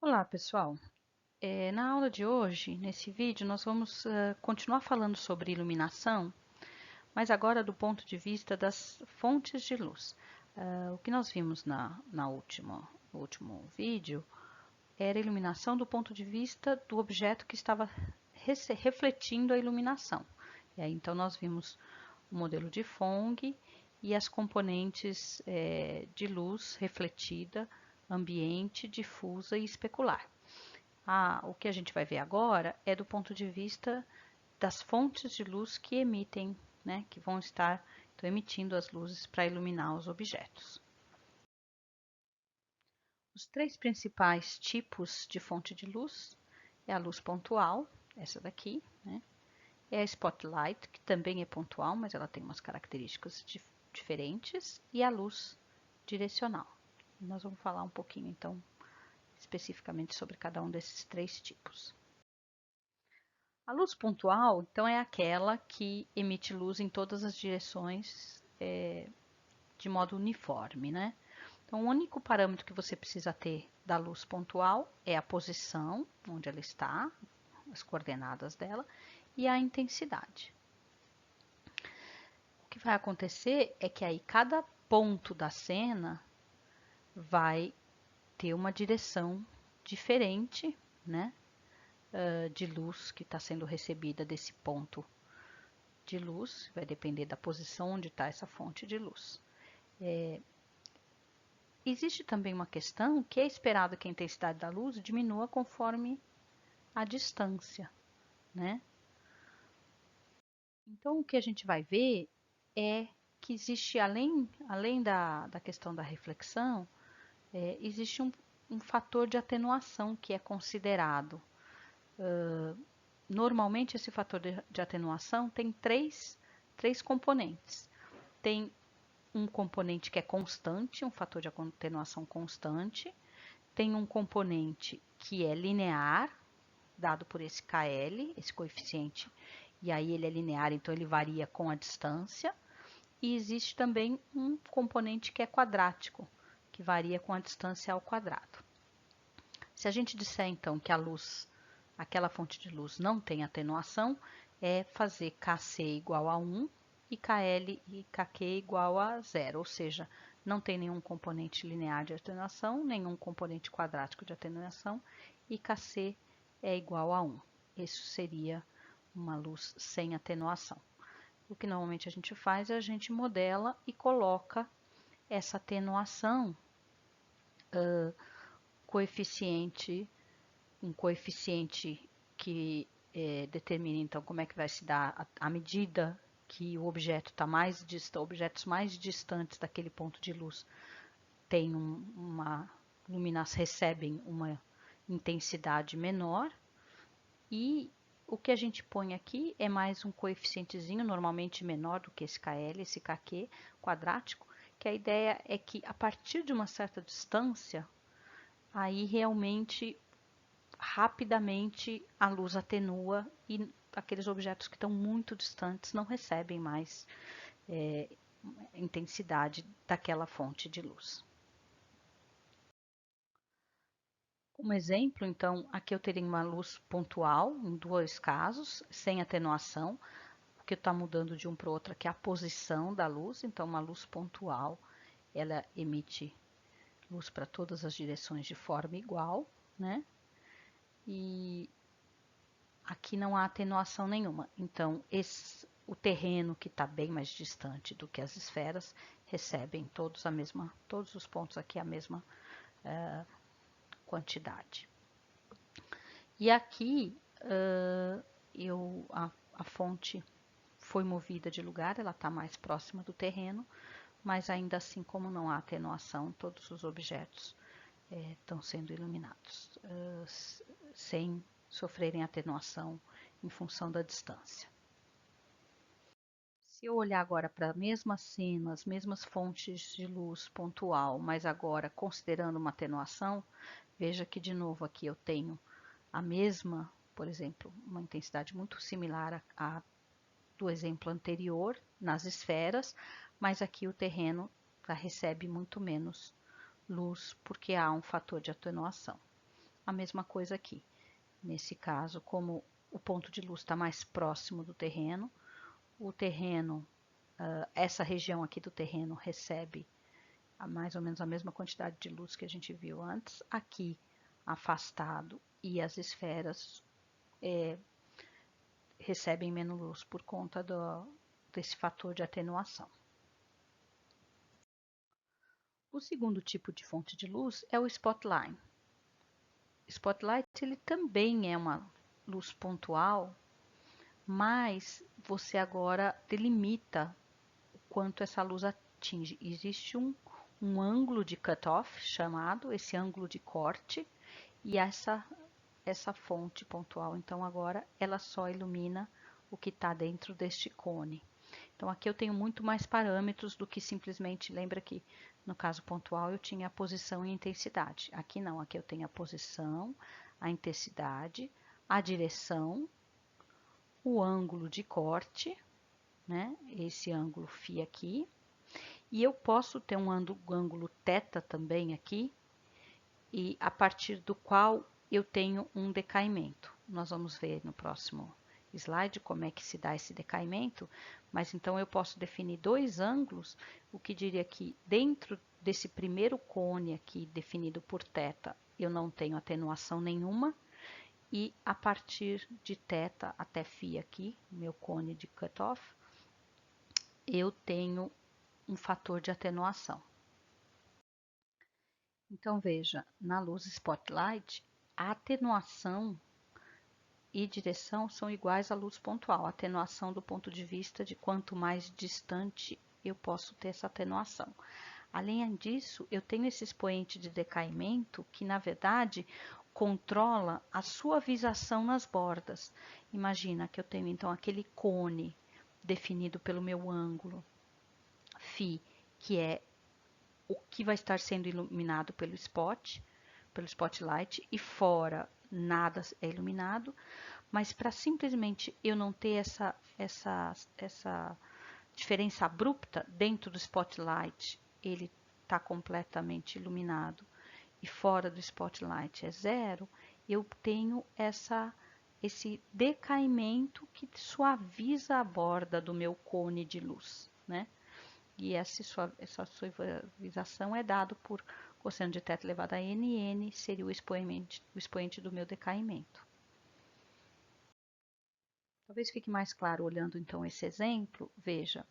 Olá, pessoal. Na aula de hoje, nesse vídeo, nós vamos continuar falando sobre iluminação, mas agora do ponto de vista das fontes de luz. O que nós vimos no último vídeo era a iluminação do ponto de vista do objeto que estava refletindo a iluminação. E aí, então, nós vimos o modelo de Phong e as componentes de luz refletida, ambiente, difusa e especular. O que a gente vai ver agora é do ponto de vista das fontes de luz que emitem, né, que vão estar emitindo as luzes para iluminar os objetos. Os três principais tipos de fonte de luz é a luz pontual, essa daqui, né, é a spotlight, que também é pontual, mas ela tem umas características diferentes, e a luz direcional. Nós vamos falar um pouquinho, então, especificamente sobre cada um desses três tipos. A luz pontual, então, é aquela que emite luz em todas as direções de modo uniforme, né? Então, o único parâmetro que você precisa ter da luz pontual é a posição, onde ela está, as coordenadas dela, e a intensidade. O que vai acontecer é que aí cada ponto da cena vai ter uma direção diferente, né? De luz que está sendo recebida desse ponto de luz, vai depender da posição onde está essa fonte de luz. Existe também uma questão que é esperado que a intensidade da luz diminua conforme a distância, né? Então, o que a gente vai ver é que existe, além da questão da reflexão, existe um fator de atenuação que é considerado. Normalmente, esse fator de atenuação tem três componentes. Tem um componente que é constante, um fator de atenuação constante, tem um componente que é linear, dado por esse KL, esse coeficiente, e aí ele é linear, então ele varia com a distância, e existe também um componente que é quadrático, que varia com a distância ao quadrado. Se a gente disser então que a luz, aquela fonte de luz não tem atenuação, é fazer Kc igual a 1 e Kl e Kq igual a 0, ou seja, não tem nenhum componente linear de atenuação, nenhum componente quadrático de atenuação, e Kc é igual a 1. Isso seria uma luz sem atenuação. O que normalmente a gente faz é a gente modela e coloca essa atenuação um coeficiente que determina então como é que vai se dar à medida que o objeto está mais distante, objetos mais distantes daquele ponto de luz tem recebem uma intensidade menor, e o que a gente põe aqui é mais um coeficientezinho, normalmente menor do que esse KL, esse KQ quadrático, que a ideia é que a partir de uma certa distância, aí realmente rapidamente a luz atenua e aqueles objetos que estão muito distantes não recebem mais intensidade daquela fonte de luz. Um exemplo, então, aqui eu teria uma luz pontual, em dois casos, sem atenuação, porque está mudando de um para o outro aqui a posição da luz, então uma luz pontual, ela emite luz para todas as direções de forma igual, né? E aqui não há atenuação nenhuma, então o terreno que está bem mais distante do que as esferas recebem todos os pontos aqui a mesma quantidade. E aqui a fonte foi movida de lugar, ela está mais próxima do terreno, mas ainda assim, como não há atenuação, todos os objetos estão sendo iluminados sem sofrerem atenuação em função da distância. Se eu olhar agora para a mesma cena, as mesmas fontes de luz pontual, mas agora considerando uma atenuação, veja que de novo aqui eu tenho a mesma, por exemplo, uma intensidade muito similar do exemplo anterior nas esferas, mas aqui o terreno recebe muito menos luz porque há um fator de atenuação. a mesma coisa aqui. Nesse caso, como o ponto de luz está mais próximo do terreno, o terreno, essa região aqui do terreno recebe mais ou menos a mesma quantidade de luz que a gente viu antes. Aqui, afastado, e as esferas recebem menos luz por conta desse fator de atenuação. O segundo tipo de fonte de luz é o spotlight. Spotlight ele também é uma luz pontual, mas você agora delimita o quanto essa luz atinge. Existe um ângulo de cutoff chamado, esse ângulo de corte, e essa fonte pontual, então agora ela só ilumina o que está dentro deste cone. Então aqui eu tenho muito mais parâmetros do que simplesmente, lembra que no caso pontual eu tinha a posição e a intensidade. Aqui não, aqui eu tenho a posição, a intensidade, a direção, o ângulo de corte, né? Esse ângulo φ aqui. E eu posso ter um ângulo θ também aqui, e a partir do qual eu tenho um decaimento. Nós vamos ver no próximo slide como é que se dá esse decaimento, mas então eu posso definir dois ângulos, o que diria que dentro desse primeiro cone aqui definido por θ, eu não tenho atenuação nenhuma, e a partir de θ até φ aqui, meu cone de cutoff, eu tenho um fator de atenuação. Então veja, na luz spotlight, a atenuação e direção são iguais à luz pontual. A atenuação do ponto de vista de quanto mais distante eu posso ter essa atenuação. Além disso, eu tenho esse expoente de decaimento que, na verdade, controla a suavização nas bordas. Imagina que eu tenho, então, aquele cone definido pelo meu ângulo φ, que é o que vai estar sendo iluminado pelo spotlight, e fora nada é iluminado, mas para simplesmente eu não ter essa diferença abrupta dentro do spotlight, ele está completamente iluminado e fora do spotlight é zero, eu tenho esse decaimento que suaviza a borda do meu cone de luz, né? E essa suavização é dado por cosseno de θ elevado a n, e n seria o expoente do meu decaimento. Talvez fique mais claro olhando então esse exemplo. Veja,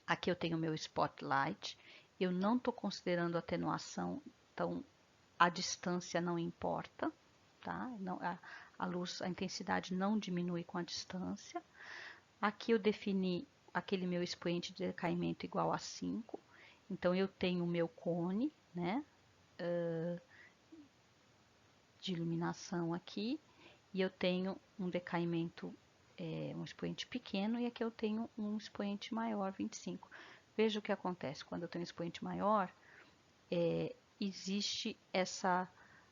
aqui eu tenho o meu spotlight, eu não estou considerando atenuação, então a distância não importa, tá? Não, a luz, a intensidade não diminui com a distância. Aqui eu defini aquele meu expoente de decaimento igual a 5, então eu tenho o meu cone, né, de iluminação aqui, e eu tenho um decaimento, um expoente pequeno, e aqui eu tenho um expoente maior, 25. Veja o que acontece quando eu tenho um expoente maior, existe essa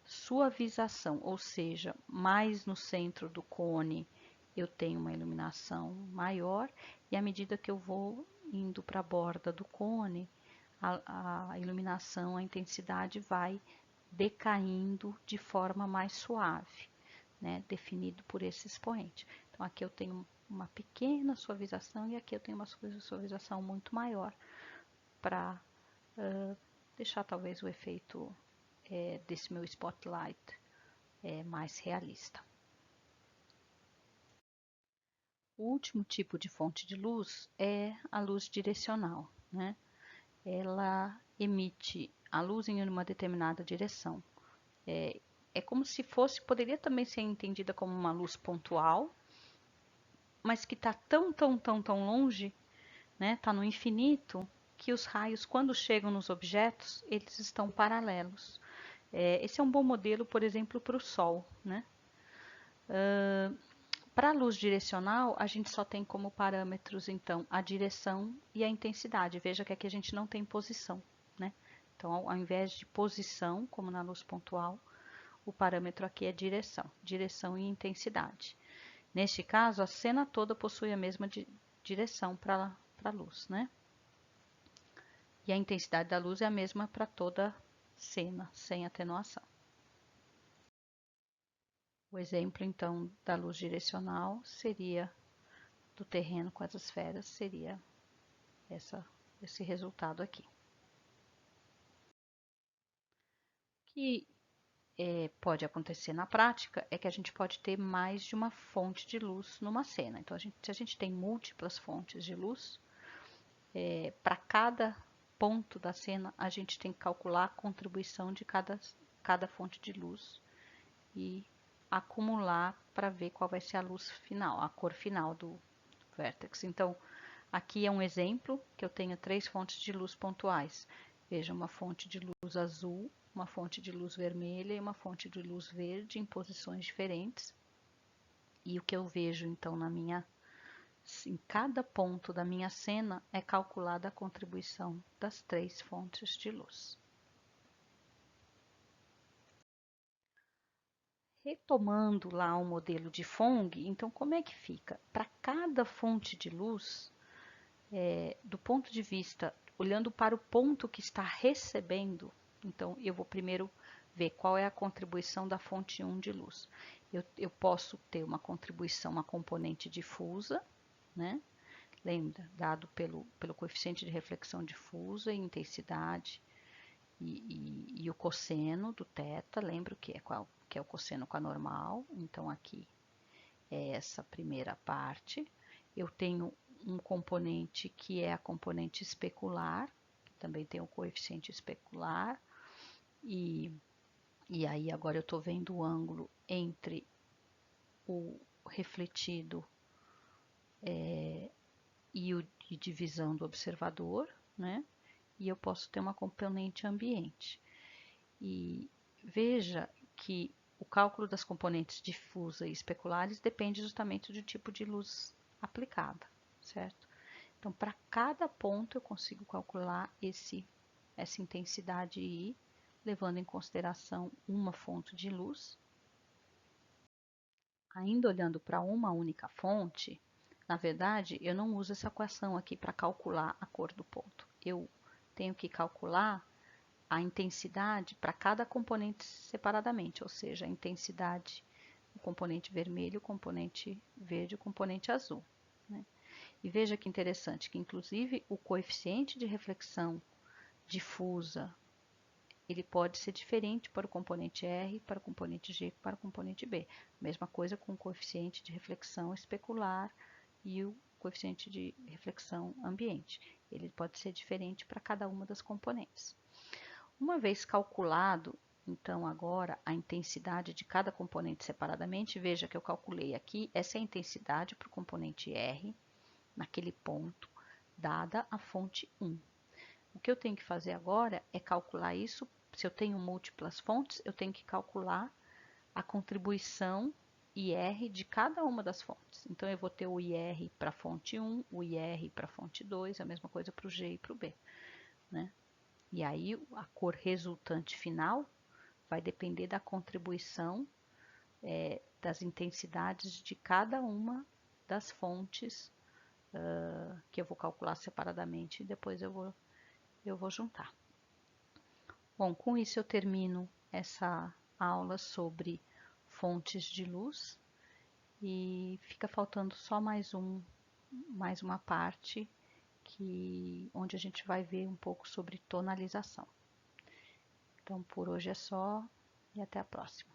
suavização, ou seja, mais no centro do cone eu tenho uma iluminação maior, e à medida que eu vou indo para a borda do cone, a iluminação, a intensidade vai decaindo de forma mais suave, né, definido por esse expoente. Então aqui eu tenho uma pequena suavização e aqui eu tenho uma suavização muito maior para deixar talvez o efeito desse meu spotlight mais realista. O último tipo de fonte de luz é a luz direcional, né? Ela emite a luz em uma determinada direção. É como se fosse, poderia também ser entendida como uma luz pontual, mas que está tão longe, né? Está no infinito, que os raios, quando chegam nos objetos, eles estão paralelos. Esse é um bom modelo, por exemplo, para o Sol, né? Para a luz direcional, a gente só tem como parâmetros, então, a direção e a intensidade. Veja que aqui a gente não tem posição, né? Então, ao invés de posição, como na luz pontual, o parâmetro aqui é direção e intensidade. Neste caso, a cena toda possui a mesma direção para a luz, né? E a intensidade da luz é a mesma para toda cena, sem atenuação. O exemplo, então, da luz direcional seria, do terreno com as esferas, seria esse resultado aqui. O que pode acontecer na prática é que a gente pode ter mais de uma fonte de luz numa cena. Então, se a gente tem múltiplas fontes de luz, para cada ponto da cena, a gente tem que calcular a contribuição de cada fonte de luz e acumular para ver qual vai ser a luz final, a cor final do vértex. Então, aqui é um exemplo que eu tenho 3 fontes de luz pontuais. Veja, uma fonte de luz azul, uma fonte de luz vermelha e uma fonte de luz verde em posições diferentes. E o que eu vejo então em cada ponto da minha cena é calculada a contribuição das 3 fontes de luz. Retomando lá o modelo de Phong, então como é que fica? Para cada fonte de luz, do ponto de vista, olhando para o ponto que está recebendo, então eu vou primeiro ver qual é a contribuição da fonte 1 de luz. Eu posso ter uma contribuição, uma componente difusa, né? Lembra, dado pelo coeficiente de reflexão difusa e intensidade e o cosseno do θ, lembro que é o cosseno com a normal, então aqui é essa primeira parte. Eu tenho um componente que é a componente especular, que também tem o coeficiente especular, e aí agora eu estou vendo o ângulo entre o refletido e divisão do observador, né? E eu posso ter uma componente ambiente. E veja que o cálculo das componentes difusa e especulares depende justamente do tipo de luz aplicada, certo? Então, para cada ponto eu consigo calcular essa intensidade I, levando em consideração uma fonte de luz. Ainda olhando para uma única fonte, na verdade, eu não uso essa equação aqui para calcular a cor do ponto. Eu tenho que calcular a intensidade para cada componente separadamente, ou seja, a intensidade, o componente vermelho, o componente verde e o componente azul, né? E veja que interessante, que inclusive o coeficiente de reflexão difusa, ele pode ser diferente para o componente R, para o componente G e para o componente B. Mesma coisa com o coeficiente de reflexão especular e o coeficiente de reflexão ambiente. Ele pode ser diferente para cada uma das componentes. Uma vez calculado, então, agora a intensidade de cada componente separadamente, veja que eu calculei aqui, essa é a intensidade para o componente R, naquele ponto, dada a fonte 1. O que eu tenho que fazer agora é calcular isso. Se eu tenho múltiplas fontes, eu tenho que calcular a contribuição IR de cada uma das fontes. Então, eu vou ter o IR para a fonte 1, o IR para a fonte 2, a mesma coisa para o G e para o B, né? E aí, a cor resultante final vai depender da contribuição das intensidades de cada uma das fontes que eu vou calcular separadamente e depois eu vou juntar. Bom, com isso eu termino essa aula sobre fontes de luz e fica faltando só mais uma parte onde a gente vai ver um pouco sobre tonalização. Então, por hoje é só e até a próxima.